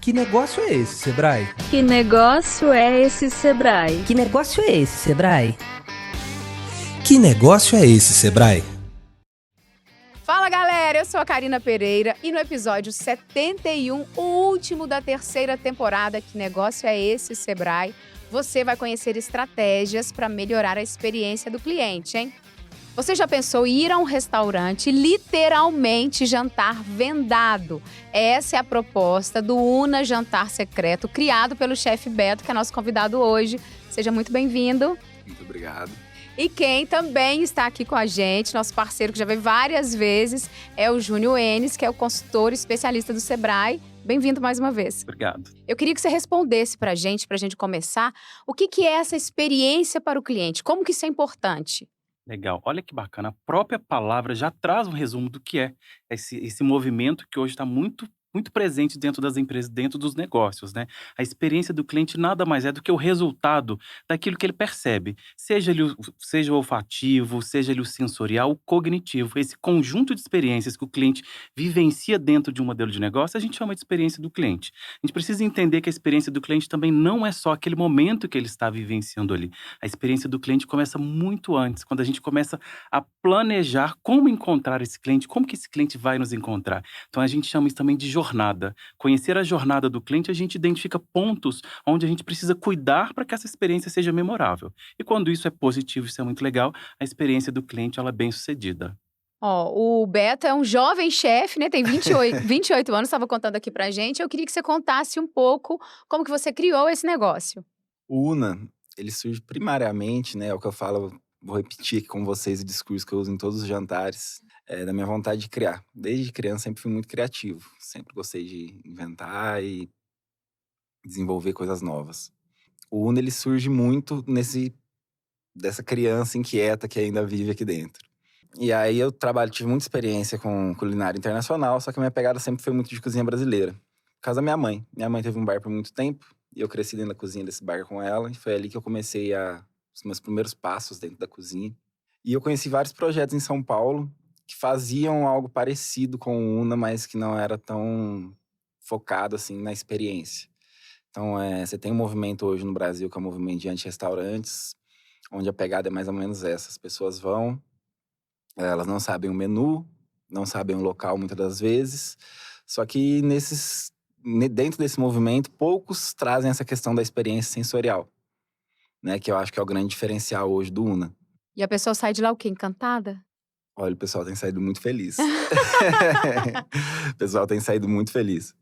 Que negócio é esse, Sebrae? Que negócio é esse, Sebrae? Que negócio é esse, Sebrae? Que negócio é esse, Sebrae? Fala, galera! Eu sou a Karina Pereira e no episódio 71, o último da terceira temporada, Que Negócio é Esse, Sebrae? Você vai conhecer estratégias para melhorar a experiência do cliente, hein? Você já pensou em ir a um restaurante e literalmente jantar vendado? Essa é a proposta do Una Jantar Secreto, criado pelo chefe Beto, que é nosso convidado hoje. Seja muito bem-vindo. Muito obrigado. E quem também está aqui com a gente, nosso parceiro que já veio várias vezes, é o Júnior Enes, que é o consultor especialista do Sebrae. Bem-vindo mais uma vez. Obrigado. Eu queria que você respondesse para a gente começar, o que é essa experiência para o cliente? Como que isso é importante? Legal. Olha que bacana. A própria palavra já traz um resumo do que é esse movimento que hoje está muito presente dentro das empresas, dentro dos negócios, né? A experiência do cliente nada mais é do que o resultado daquilo que ele percebe, seja o olfativo, seja ele o sensorial, o cognitivo. Esse conjunto de experiências que o cliente vivencia dentro de um modelo de negócio, a gente chama de experiência do cliente. A gente precisa entender que a experiência do cliente também não é só aquele momento que ele está vivenciando ali. A experiência do cliente começa muito antes, quando a gente começa a planejar como encontrar esse cliente, como que esse cliente vai nos encontrar. Então a gente chama isso também de jornada. Conhecer a jornada do cliente, a gente identifica pontos onde a gente precisa cuidar para que essa experiência seja memorável. E quando isso é positivo, isso é muito legal, a experiência do cliente ela é bem-sucedida. O Beto é um jovem chefe, né? Tem 28 anos, estava contando aqui pra gente. Eu queria que você contasse um pouco como que você criou esse negócio. O Una, ele surge primariamente, né, é o que eu falo, vou repetir aqui com vocês o discurso que eu uso em todos os jantares, da minha vontade de criar. Desde criança sempre fui muito criativo, sempre gostei de inventar e desenvolver coisas novas. O Una, ele surge muito dessa criança inquieta que ainda vive aqui dentro. E aí eu tive muita experiência com culinária internacional, só que a minha pegada sempre foi muito de cozinha brasileira. Por causa da minha mãe. Minha mãe teve um bar por muito tempo, e eu cresci dentro da cozinha desse bar com ela, e foi ali que eu comecei os meus primeiros passos dentro da cozinha. E eu conheci vários projetos em São Paulo que faziam algo parecido com o Una, mas que não era tão focado assim na experiência. Então, você tem um movimento hoje no Brasil que é o movimento de anti-restaurantes, onde a pegada é mais ou menos essa. As pessoas vão, elas não sabem o menu, não sabem o local muitas das vezes, só que dentro desse movimento, poucos trazem essa questão da experiência sensorial, né? Que eu acho que é o grande diferencial hoje do Una. E a pessoa sai de lá o quê? Encantada? Olha, o pessoal tem saído muito feliz. O pessoal tem saído muito feliz.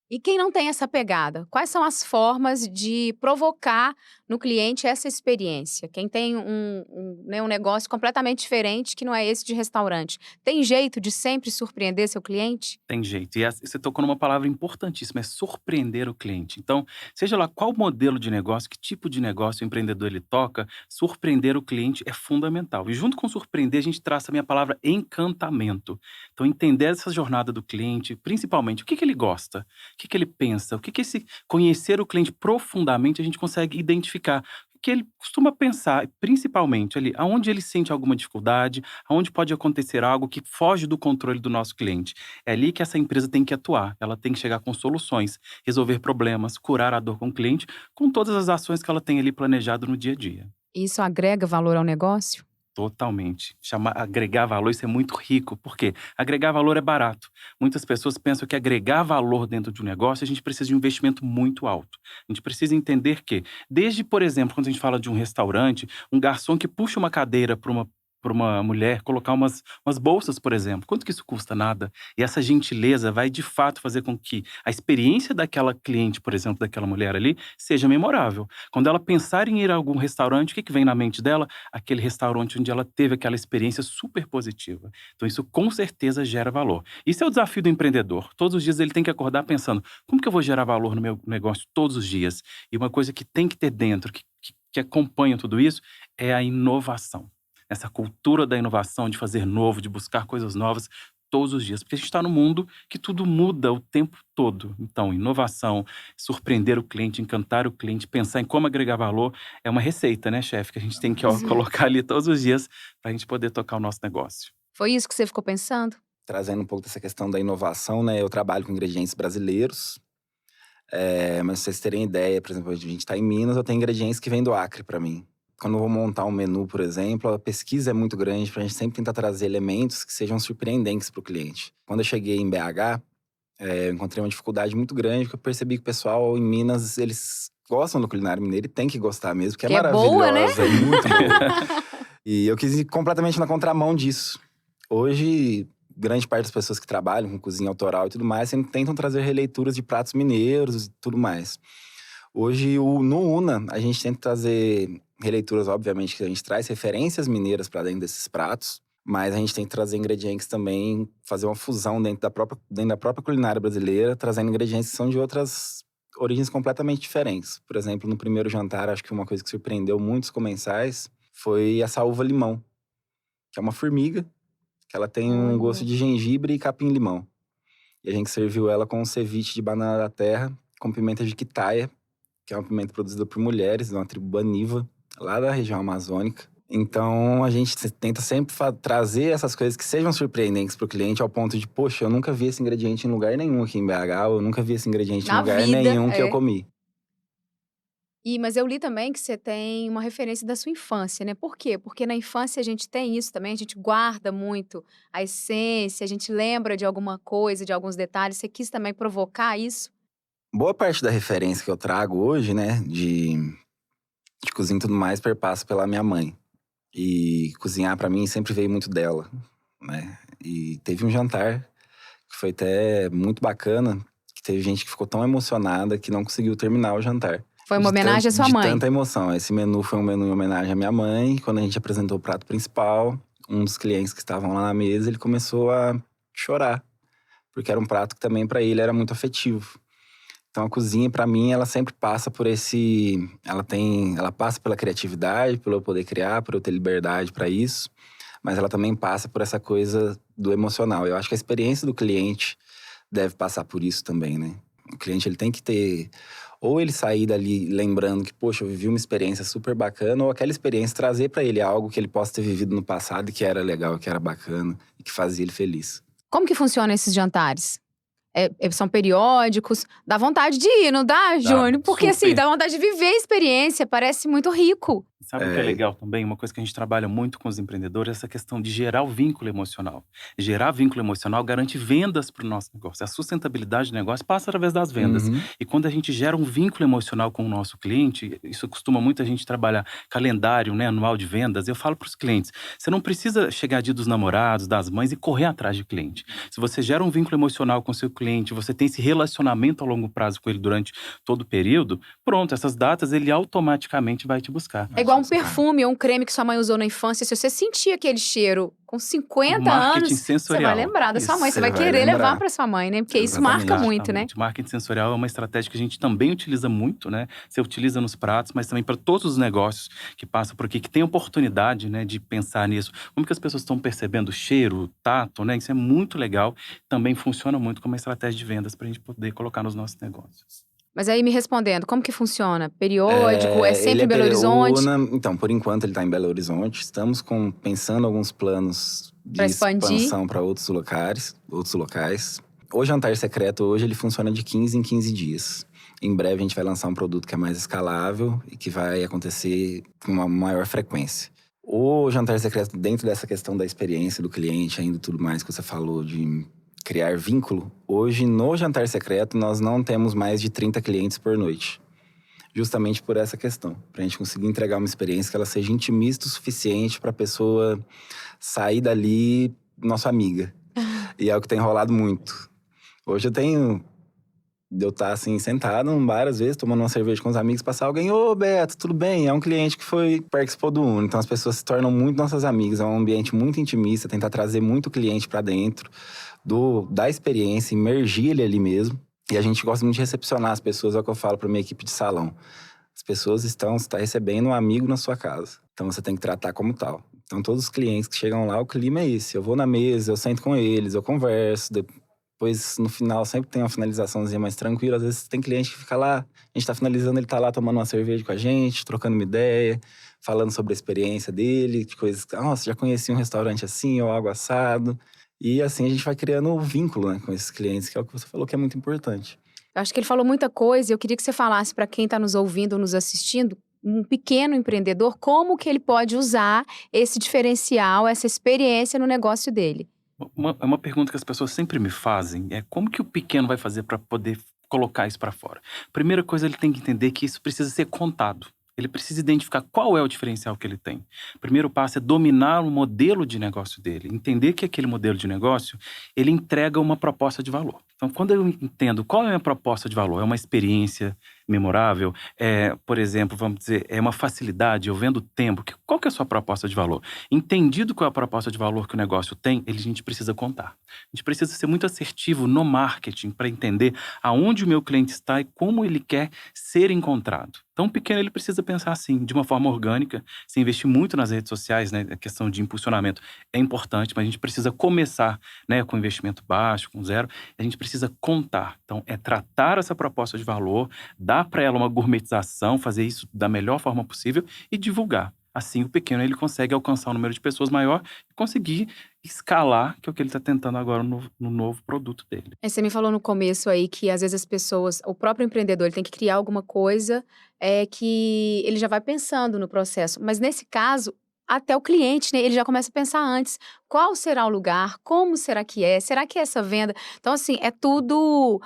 E quem não tem essa pegada? Quais são as formas de provocar no cliente essa experiência? Quem tem um negócio completamente diferente que não é esse de restaurante. Tem jeito de sempre surpreender seu cliente? Tem jeito. E você tocou numa palavra importantíssima, é surpreender o cliente. Então, seja lá qual modelo de negócio, que tipo de negócio o empreendedor ele toca, surpreender o cliente é fundamental. E junto com surpreender, a gente traz também a palavra encantamento. Então, entender essa jornada do cliente, principalmente, o que ele gosta, o que ele pensa, conhecer o cliente profundamente, a gente consegue identificar o que ele costuma pensar, principalmente ali, aonde ele sente alguma dificuldade, aonde pode acontecer algo que foge do controle do nosso cliente. É ali que essa empresa tem que atuar, ela tem que chegar com soluções, resolver problemas, curar a dor com o cliente, com todas as ações que ela tem ali planejado no dia a dia. Isso agrega valor ao negócio? Totalmente. Agregar valor, isso é muito rico. Por quê? Agregar valor é barato. Muitas pessoas pensam que agregar valor dentro de um negócio, a gente precisa de um investimento muito alto. A gente precisa entender que, desde, por exemplo, quando a gente fala de um restaurante, um garçom que puxa uma cadeira para uma mulher, colocar umas bolsas, por exemplo. Quanto que isso custa? Nada. E essa gentileza vai, de fato, fazer com que a experiência daquela cliente, por exemplo, daquela mulher ali, seja memorável. Quando ela pensar em ir a algum restaurante, o que vem na mente dela? Aquele restaurante onde ela teve aquela experiência super positiva. Então, isso com certeza gera valor. Isso é o desafio do empreendedor. Todos os dias ele tem que acordar pensando, como que eu vou gerar valor no meu negócio todos os dias? E uma coisa que tem que ter dentro, que acompanha tudo isso, é a inovação. Essa cultura da inovação, de fazer novo, de buscar coisas novas todos os dias. Porque a gente está num mundo que tudo muda o tempo todo. Então, inovação, surpreender o cliente, encantar o cliente, pensar em como agregar valor, é uma receita, né, chefe? Que a gente tem que colocar ali todos os dias para a gente poder tocar o nosso negócio. Foi isso que você ficou pensando? Trazendo um pouco dessa questão da inovação, né? Eu trabalho com ingredientes brasileiros. Mas pra vocês terem ideia, por exemplo, a gente tá em Minas, eu tenho ingredientes que vêm do Acre pra mim. Quando eu vou montar um menu, por exemplo, a pesquisa é muito grande pra gente sempre tentar trazer elementos que sejam surpreendentes pro cliente. Quando eu cheguei em BH, eu encontrei uma dificuldade muito grande, porque eu percebi que o pessoal em Minas, eles gostam do culinário mineiro e tem que gostar mesmo, porque é Que é maravilhosa, boa, né? é muito boa. E eu quis ir completamente na contramão disso. Hoje, grande parte das pessoas que trabalham com cozinha autoral e tudo mais, sempre tentam trazer releituras de pratos mineiros e tudo mais. Hoje, no Una, a gente tenta trazer releituras, obviamente, que a gente traz referências mineiras para dentro desses pratos, mas a gente tem que trazer ingredientes também, fazer uma fusão dentro da própria culinária brasileira, trazendo ingredientes que são de outras origens completamente diferentes. Por exemplo, no primeiro jantar, acho que uma coisa que surpreendeu muitos comensais foi a saúva-limão, que é uma formiga, que ela tem um gosto de gengibre e capim-limão. E a gente serviu ela com um ceviche de banana da terra, com pimenta de quitaia, que é uma pimenta produzida por mulheres, de uma tribo Baniva, lá da região amazônica. Então, a gente tenta sempre trazer essas coisas que sejam surpreendentes para o cliente, ao ponto de, poxa, eu nunca vi esse ingrediente em lugar nenhum aqui em BH, ou eu nunca vi esse ingrediente em lugar nenhum que eu comi. Mas eu li também que você tem uma referência da sua infância, né? Por quê? Porque na infância a gente tem isso também, a gente guarda muito a essência, a gente lembra de alguma coisa, de alguns detalhes. Você quis também provocar isso? Boa parte da referência que eu trago hoje, né, de cozinha e tudo mais, perpassa pela minha mãe. E cozinhar pra mim sempre veio muito dela, né? E teve um jantar que foi até muito bacana, que teve gente que ficou tão emocionada que não conseguiu terminar o jantar. Foi uma homenagem à sua mãe? De tanta emoção. Esse menu foi um menu em homenagem à minha mãe. Quando a gente apresentou o prato principal, um dos clientes que estavam lá na mesa, ele começou a chorar. Porque era um prato que também pra ele era muito afetivo. Então a cozinha, pra mim, ela sempre passa por esse… Ela passa pela criatividade, pelo eu poder criar, por eu ter liberdade pra isso. Mas ela também passa por essa coisa do emocional. Eu acho que a experiência do cliente deve passar por isso também, né? O cliente, ele tem que ter… Ou ele sair dali lembrando que, poxa, eu vivi uma experiência super bacana, ou aquela experiência trazer pra ele algo que ele possa ter vivido no passado e que era legal, que era bacana e que fazia ele feliz. Como que funcionam esses jantares? São periódicos? Dá vontade de ir, não dá, Júnior? Porque assim, dá vontade de viver a experiência, parece muito rico. Sabe o que é legal também? Uma coisa que a gente trabalha muito com os empreendedores é essa questão de gerar o vínculo emocional. Gerar vínculo emocional garante vendas para o nosso negócio. A sustentabilidade do negócio passa através das vendas. E quando a gente gera um vínculo emocional com o nosso cliente, isso costuma muita gente trabalhar calendário, né, anual de vendas. Eu falo para os clientes, você não precisa chegar dia dos namorados, das mães e correr atrás de cliente. Se você gera um vínculo emocional com o seu cliente, você tem esse relacionamento a longo prazo com ele durante todo o período, pronto, essas datas ele automaticamente vai te buscar. É igual um perfume ou um creme que sua mãe usou na infância. Se você sentir aquele cheiro com 50 anos, você vai lembrar da sua mãe. Você vai querer levar para sua mãe, né? Porque isso marca muito, né? Marketing sensorial é uma estratégia que a gente também utiliza muito, né? Você utiliza nos pratos, mas também para todos os negócios que passam por aqui, que tem oportunidade, né, de pensar nisso. Como que as pessoas estão percebendo o cheiro, tato, né? Isso é muito legal. Também funciona muito como uma estratégia de vendas para a gente poder colocar nos nossos negócios. Mas aí me respondendo, como que funciona? Periódico? É sempre em Belo Horizonte? Então, por enquanto ele está em Belo Horizonte. Estamos pensando alguns planos de expansão para outros locais. O Jantar Secreto hoje ele funciona de 15 em 15 dias. Em breve a gente vai lançar um produto que é mais escalável e que vai acontecer com uma maior frequência. O Jantar Secreto, dentro dessa questão da experiência do cliente, ainda tudo mais que você falou de criar vínculo, hoje no Jantar Secreto nós não temos mais de 30 clientes por noite. Justamente por essa questão. Pra gente conseguir entregar uma experiência que ela seja intimista o suficiente pra pessoa sair dali nossa amiga. E é o que tem rolado muito. Hoje eu estar assim, sentado num bar, às vezes, tomando uma cerveja com os amigos, passar alguém, ô Beto, tudo bem? É um cliente que participou do Uno. Então as pessoas se tornam muito nossas amigas. É um ambiente muito intimista, tentar trazer muito cliente pra dentro da experiência, imergir ele ali mesmo. E a gente gosta muito de recepcionar as pessoas, é o que eu falo pra minha equipe de salão. As pessoas você está recebendo um amigo na sua casa. Então você tem que tratar como tal. Então todos os clientes que chegam lá, o clima é esse. Eu vou na mesa, eu sento com eles, eu converso. Depois, no final, sempre tem uma finalizaçãozinha mais tranquila. Às vezes tem cliente que fica lá, a gente tá finalizando, ele tá lá tomando uma cerveja com a gente, trocando uma ideia, falando sobre a experiência dele, de coisas… Nossa, já conheci um restaurante assim, ou algo assado. E assim a gente vai criando um vínculo, né, com esses clientes, que é o que você falou que é muito importante. Eu acho que ele falou muita coisa e eu queria que você falasse para quem está nos ouvindo ou nos assistindo, um pequeno empreendedor, como que ele pode usar esse diferencial, essa experiência no negócio dele. Uma pergunta que as pessoas sempre me fazem é como que o pequeno vai fazer para poder colocar isso para fora? Primeira coisa, ele tem que entender que isso precisa ser contado. Ele precisa identificar qual é o diferencial que ele tem. O primeiro passo é dominar o modelo de negócio dele. Entender que aquele modelo de negócio, ele entrega uma proposta de valor. Então, quando eu entendo qual é a minha proposta de valor, é uma experiência memorável, por exemplo, vamos dizer, é uma facilidade, eu vendo tempo. Qual que é a sua proposta de valor? Entendido qual é a proposta de valor que o negócio tem, a gente precisa contar. A gente precisa ser muito assertivo no marketing para entender aonde o meu cliente está e como ele quer ser encontrado. Então, o pequeno, ele precisa pensar assim, de uma forma orgânica, se investir muito nas redes sociais, né? A questão de impulsionamento é importante, mas a gente precisa começar, né, com investimento baixo, com zero. A gente precisa contar. Então, é tratar essa proposta de valor, dar para ela uma gourmetização, fazer isso da melhor forma possível e divulgar. Assim, o pequeno, ele consegue alcançar um número de pessoas maior e conseguir escalar, que é o que ele está tentando agora no novo produto dele. Você me falou no começo aí que às vezes as pessoas, o próprio empreendedor, ele tem que criar alguma coisa que ele já vai pensando no processo. Mas nesse caso, até o cliente, né, ele já começa a pensar antes. Qual será o lugar? Como será que é? Será que é essa venda? Então, assim, é tudo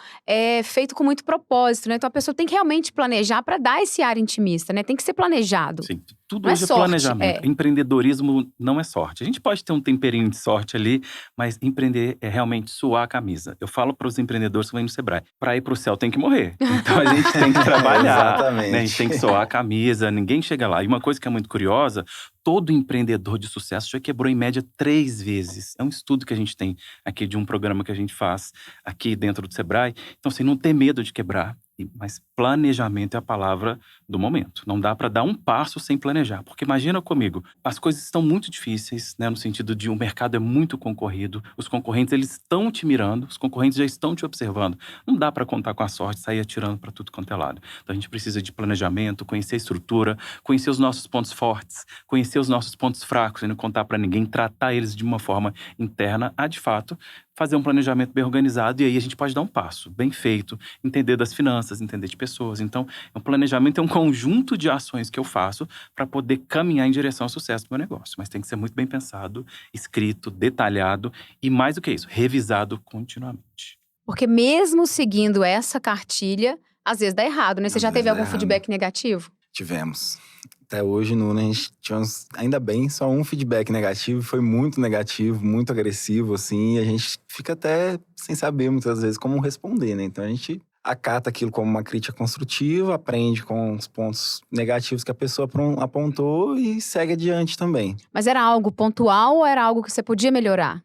feito com muito propósito, né? Então, a pessoa tem que realmente planejar para dar esse ar intimista, né? Tem que ser planejado. Sim, tudo Não é hoje é sorte, planejamento. Empreendedorismo não é sorte. A gente pode ter um temperinho de sorte ali, mas empreender é realmente suar a camisa. Eu falo para os empreendedores que vêm no Sebrae, para ir para o céu tem que morrer. Então a gente tem que trabalhar, Exatamente. né? A gente tem que suar a camisa, ninguém chega lá. E uma coisa que é muito curiosa, todo empreendedor de sucesso já quebrou em média 3 vezes. É um estudo que a gente tem aqui de um programa que a gente faz aqui dentro do Sebrae. Então, assim, não ter medo de quebrar. Mas planejamento é a palavra do momento. Não dá para dar um passo sem planejar. Porque imagina comigo, as coisas estão muito difíceis, né, no sentido de o mercado é muito concorrido, os concorrentes eles estão te mirando, os concorrentes já estão te observando. Não dá para contar com a sorte, sair atirando para tudo quanto é lado. Então a gente precisa de planejamento, conhecer a estrutura, conhecer os nossos pontos fortes, conhecer os nossos pontos fracos, e não contar para ninguém, tratar eles de uma forma interna, de fato, fazer um planejamento bem organizado e aí a gente pode dar um passo bem feito, entender das finanças, entender de pessoas. Então, o planejamento é um conjunto de ações que eu faço para poder caminhar em direção ao sucesso do meu negócio. Mas tem que ser muito bem pensado, escrito, detalhado e, mais do que isso, revisado continuamente. Porque mesmo seguindo essa cartilha, às vezes dá errado, né? Você já teve algum errado. feedback negativo? Tivemos. Até hoje, no Una, a gente tinha, ainda bem, só um feedback negativo. Foi muito negativo, muito agressivo, assim. E a gente fica até sem saber, muitas vezes, como responder, né? Então, a gente acata aquilo como uma crítica construtiva, aprende com os pontos negativos que a pessoa apontou e segue adiante também. Mas era algo pontual ou era algo que você podia melhorar?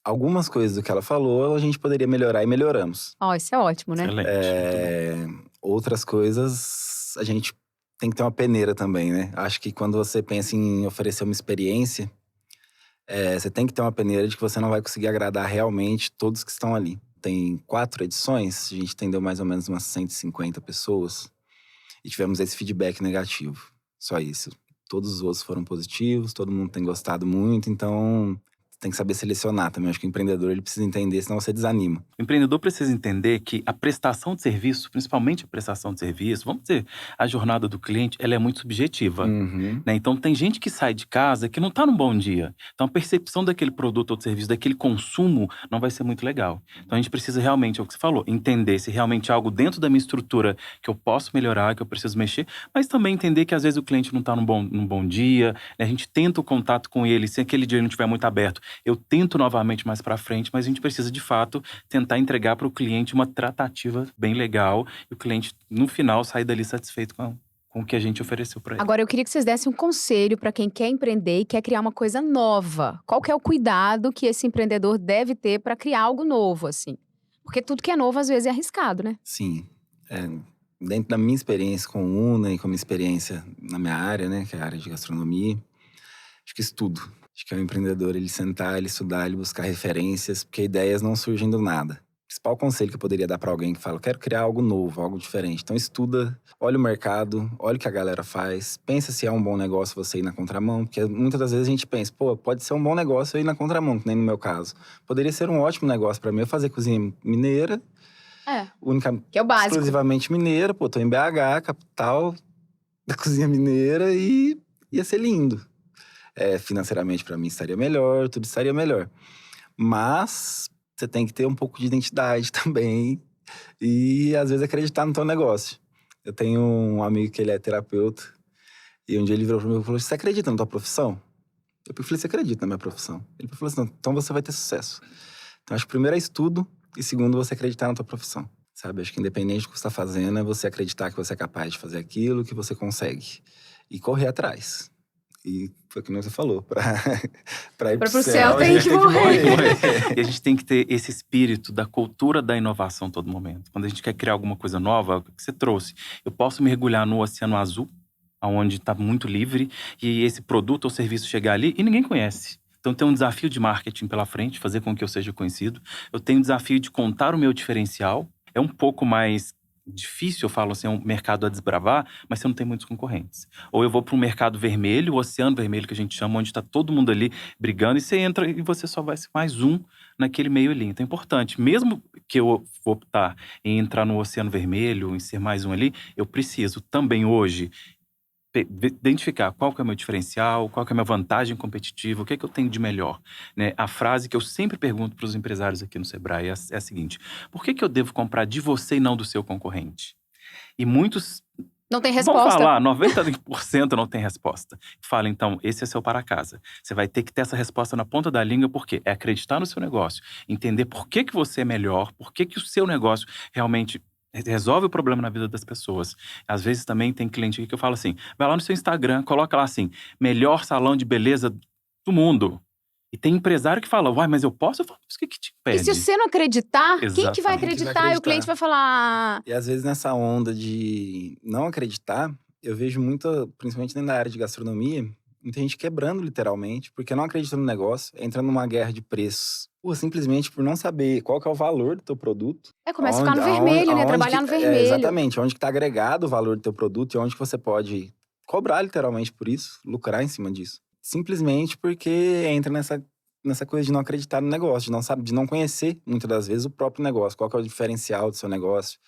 Algumas coisas do que ela falou, a gente poderia melhorar e melhoramos. Isso é ótimo, né? Excelente. Outras coisas, a gente tem que ter uma peneira também, né? Acho que quando você pensa em oferecer uma experiência, você tem que ter uma peneira de que você não vai conseguir agradar realmente todos que estão ali. Tem 4 edições, a gente atendeu mais ou menos umas 150 pessoas e tivemos esse feedback negativo. Só isso. Todos os outros foram positivos, todo mundo tem gostado muito, então tem que saber selecionar também. Acho que o empreendedor ele precisa entender, senão você desanima. O empreendedor precisa entender que a prestação de serviço, principalmente a prestação de serviço, vamos dizer, a jornada do cliente, ela é muito subjetiva. Uhum. Né? Então, tem gente que sai de casa que não está num bom dia. Então, a percepção daquele produto ou serviço, daquele consumo, não vai ser muito legal. Então, a gente precisa realmente, é o que você falou, entender se realmente é algo dentro da minha estrutura que eu posso melhorar, que eu preciso mexer, mas também entender que às vezes o cliente não está num bom dia, né? A gente tenta o contato com ele, se aquele dia ele não estiver muito aberto, eu tento novamente mais para frente, mas a gente precisa, de fato, tentar entregar para o cliente uma tratativa bem legal e o cliente, no final, sair dali satisfeito com o que a gente ofereceu para ele. Agora, eu queria que vocês dessem um conselho para quem quer empreender e quer criar uma coisa nova. Qual que é o cuidado que esse empreendedor deve ter para criar algo novo, assim? Porque tudo que é novo, às vezes, é arriscado, né? Sim. Dentro da minha experiência com o Una e com a minha experiência na minha área, né, que é a área de gastronomia, acho que estudo. Acho que é o empreendedor, ele sentar, ele estudar, ele buscar referências, porque ideias não surgem do nada. O principal conselho que eu poderia dar para alguém que fala, quero criar algo novo, algo diferente. Então estuda, olha o mercado, olha o que a galera faz, pensa se é um bom negócio você ir na contramão, porque muitas das vezes a gente pensa, pode ser um bom negócio eu ir na contramão, que nem no meu caso. Poderia ser um ótimo negócio para mim eu fazer cozinha mineira única, Que é o básico. exclusivamente mineira. Pô, tô em BH, capital da cozinha mineira, e ia ser lindo. Financeiramente, pra mim, estaria melhor, tudo estaria melhor. Mas você tem que ter um pouco de identidade também e, às vezes, acreditar no teu negócio. Eu tenho um amigo que ele é terapeuta e um dia ele virou pra mim e falou: você acredita na tua profissão? Eu falei: você acredita na minha profissão? Ele falou assim: não, então você vai ter sucesso. Então, acho que primeiro é estudo e segundo, você acreditar na tua profissão. Sabe? Acho que independente do que você tá fazendo, é você acreditar que você é capaz de fazer aquilo, que você consegue. E correr atrás. E foi o que você falou, pra ir pro céu, tem a gente que tem que morrer. morrer. E a gente tem que ter esse espírito da cultura da inovação a todo momento. Quando a gente quer criar alguma coisa nova, o que você trouxe? Eu posso mergulhar no Oceano Azul, onde está muito livre, e esse produto ou serviço chegar ali e ninguém conhece. Então, tem um desafio de marketing pela frente, fazer com que eu seja conhecido. Eu tenho um desafio de contar o meu diferencial. É um pouco mais difícil, eu falo assim, é um mercado a desbravar, mas você não tem muitos concorrentes. Ou eu vou para um mercado vermelho, o oceano vermelho que a gente chama, onde está todo mundo ali brigando, e você entra e você só vai ser mais um naquele meio ali. Então é importante, mesmo que eu vou optar em entrar no oceano vermelho, em ser mais um ali, eu preciso também hoje identificar qual que é o meu diferencial, qual que é a minha vantagem competitiva, o que é que eu tenho de melhor, né? A frase que eu sempre pergunto para os empresários aqui no Sebrae é a seguinte: por que eu devo comprar de você e não do seu concorrente? E muitos Não tem vão resposta. falar, 90% não tem resposta. Fala, então, esse é seu para casa. Você vai ter que ter essa resposta na ponta da língua, porque é acreditar no seu negócio, entender por que você é melhor, por que o seu negócio realmente resolve o problema na vida das pessoas. Às vezes também tem cliente aqui que eu falo assim: vai lá no seu Instagram, coloca lá assim, melhor salão de beleza do mundo. E tem empresário que fala: uai, mas eu posso? Eu falo: mas o que te E impede? se você não acreditar, quem que vai Exatamente. Quem que vai acreditar? E o cliente acreditar? vai falar… E às vezes nessa onda de não acreditar, eu vejo muita, principalmente dentro da área de gastronomia, muita gente quebrando literalmente, porque não acredita no negócio, entra numa guerra de preços. Simplesmente por não saber qual que é o valor do teu produto. começa a ficar no vermelho, né? Trabalhar no vermelho. Exatamente, onde que tá agregado o valor do teu produto e onde que você pode cobrar literalmente por isso, lucrar em cima disso. Simplesmente porque entra nessa coisa de não acreditar no negócio, de não conhecer, muitas das vezes, o próprio negócio. Qual que é o diferencial do seu negócio?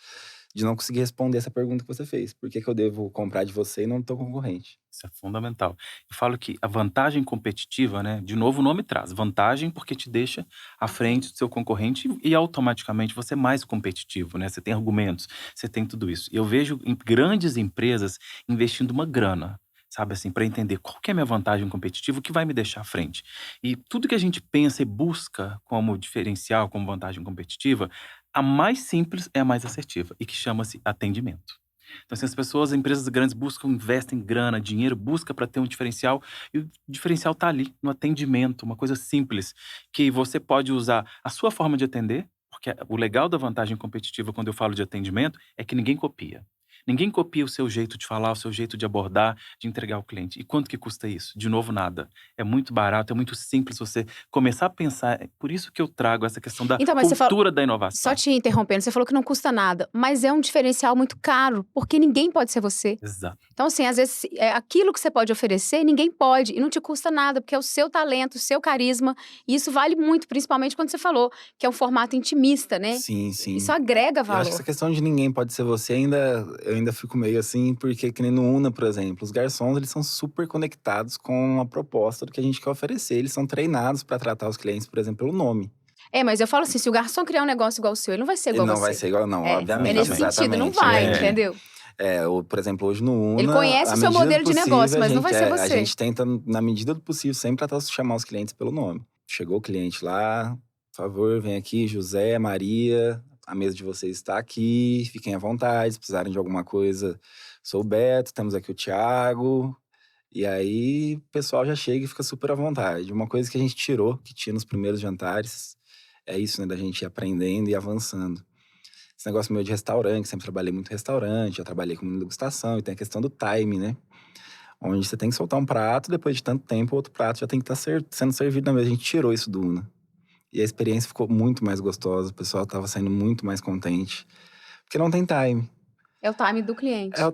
De não conseguir responder essa pergunta que você fez. Por que eu devo comprar de você e não do teu concorrente? Isso é fundamental. Eu falo que a vantagem competitiva, né? De novo, o nome traz vantagem porque te deixa à frente do seu concorrente e automaticamente você é mais competitivo, né? Você tem argumentos, você tem tudo isso. E eu vejo grandes empresas investindo uma grana, sabe assim, para entender qual que é a minha vantagem competitiva, o que vai me deixar à frente. E tudo que a gente pensa e busca como diferencial, como vantagem competitiva, a mais simples é a mais assertiva e que chama-se atendimento. Então, assim, as empresas grandes investem grana, dinheiro, busca para ter um diferencial, e o diferencial está ali, no atendimento, uma coisa simples, que você pode usar a sua forma de atender, porque o legal da vantagem competitiva, quando eu falo de atendimento, é que ninguém copia. Ninguém copia o seu jeito de falar, o seu jeito de abordar, de entregar ao cliente. E quanto que custa isso? De novo, nada. É muito barato, é muito simples você começar a pensar. É por isso que eu trago essa questão da Então, mas você cultura da inovação. Só te interrompendo, você falou que não custa nada, mas é um diferencial muito caro, porque ninguém pode ser você. Exato. Então, assim, às vezes, aquilo que você pode oferecer, ninguém pode, e não te custa nada, porque é o seu talento, o seu carisma, e isso vale muito, principalmente quando você falou que é um formato intimista, né? Sim, sim. Isso agrega Eu acho valor. que essa questão de ninguém pode ser você, eu ainda fico meio assim, porque que nem no Una, por exemplo, os garçons, eles são super conectados com a proposta do que a gente quer oferecer. Eles são treinados para tratar os clientes, por exemplo, pelo nome. Mas eu falo assim, se o garçom criar um negócio igual o seu, ele não vai ser igual Ele não você. vai ser igual, não, obviamente. É nesse sentido, não exatamente. vai, entendeu? Por exemplo, hoje no Una… Ele conhece o seu modelo de negócio, mas não vai ser você. A gente tenta, na medida do possível, sempre chamar os clientes pelo nome. Chegou o cliente lá, por favor, vem aqui, José, Maria, a mesa de vocês está aqui, fiquem à vontade, se precisarem de alguma coisa, sou o Beto, temos aqui o Thiago. E aí, o pessoal já chega e fica super à vontade. Uma coisa que a gente tirou, que tinha nos primeiros jantares, é isso, né, da gente ir aprendendo e avançando. Esse negócio meu de restaurante, sempre trabalhei muito em restaurante, já trabalhei com degustação, e tem a questão do time, né? Onde você tem que soltar um prato, depois de tanto tempo, outro prato já tem que estar sendo servido na mesa. A gente tirou isso do Una. E a experiência ficou muito mais gostosa, o pessoal estava saindo muito mais contente. Porque não tem time. É o time do cliente. É o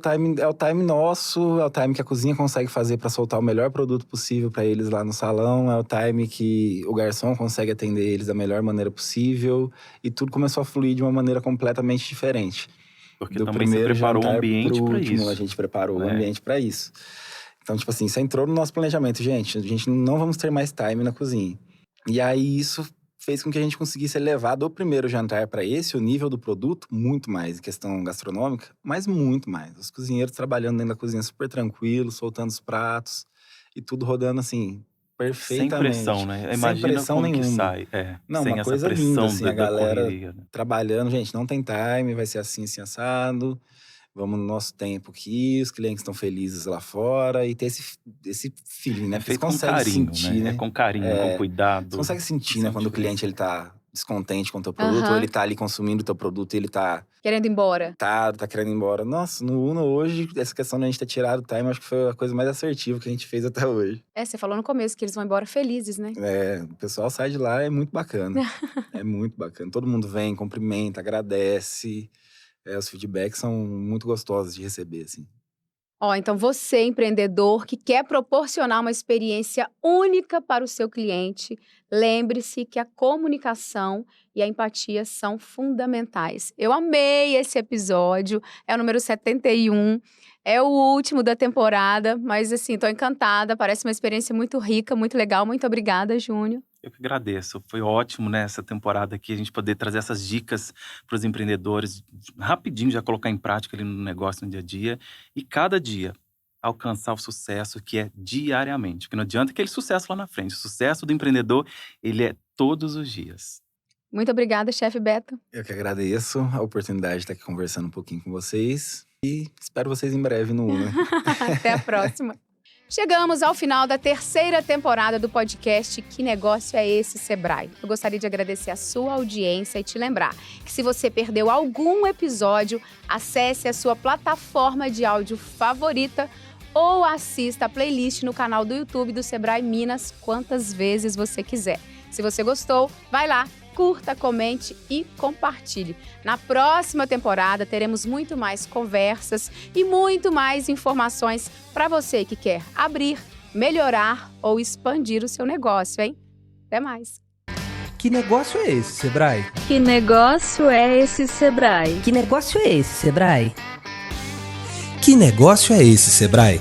time nosso, é o time que a cozinha consegue fazer para soltar o melhor produto possível para eles lá no salão, é o time que o garçom consegue atender eles da melhor maneira possível, e tudo começou a fluir de uma maneira completamente diferente. Porque Do também você primeiro preparou o jantar ambiente pro para último, isso. a gente preparou o né? ambiente para isso. Então, tipo assim, isso entrou no nosso planejamento. Gente, a gente não vamos ter mais time na cozinha. E aí, isso fez com que a gente conseguisse elevar do primeiro jantar para esse o nível do produto muito mais, em questão gastronômica, mas muito mais. Os cozinheiros trabalhando dentro da cozinha super tranquilos, soltando os pratos e tudo rodando assim, Sem perfeitamente. pressão, né? Sem Imagina pressão como que nenhuma. sai. Não, sem uma essa coisa linda, pressão assim, a da galera correria, né? trabalhando. Gente, não tem time, vai ser assim, assim, assado. Vamos no nosso tempo aqui, os clientes estão felizes lá fora. E ter esse feeling, né? É Porque você feito com consegue carinho, sentir, né? né? É com carinho, com Você cuidado. consegue sentir, Isso né? é Quando o diferente. cliente ele tá descontente com o teu produto, ou ele tá ali consumindo o teu produto e ele tá Querendo ir embora. querendo ir embora. Nossa, no Uno hoje, essa questão de a gente ter tirado o time, acho que foi a coisa mais assertiva que a gente fez até hoje. Você falou no começo que eles vão embora felizes, né? O pessoal sai de lá, é muito bacana. É muito bacana. Todo mundo vem, cumprimenta, agradece. Os feedbacks são muito gostosos de receber, assim. Então você, empreendedor, que quer proporcionar uma experiência única para o seu cliente, lembre-se que a comunicação e a empatia são fundamentais. Eu amei esse episódio, é o número 71, é o último da temporada, mas assim, tô encantada, parece uma experiência muito rica, muito legal. Muito obrigada, Júnior. Eu que agradeço. Foi ótimo nessa temporada aqui a gente poder trazer essas dicas para os empreendedores, rapidinho já colocar em prática ali no negócio, no dia a dia. E cada dia alcançar o sucesso que é diariamente. Porque não adianta aquele sucesso lá na frente. O sucesso do empreendedor, ele é todos os dias. Muito obrigada, chefe Beto. Eu que agradeço a oportunidade de estar aqui conversando um pouquinho com vocês. E espero vocês em breve no Uno. Até a próxima. Chegamos ao final da terceira temporada do podcast Que Negócio é Esse, Sebrae? Eu gostaria de agradecer a sua audiência e te lembrar que se você perdeu algum episódio, acesse a sua plataforma de áudio favorita ou assista a playlist no canal do YouTube do Sebrae Minas quantas vezes você quiser. Se você gostou, vai lá, curta, comente e compartilhe. Na próxima temporada teremos muito mais conversas e muito mais informações para você que quer abrir, melhorar ou expandir o seu negócio, hein? Até mais! Que negócio é esse, Sebrae? Que negócio é esse, Sebrae? Que negócio é esse, Sebrae? Que negócio é esse, Sebrae?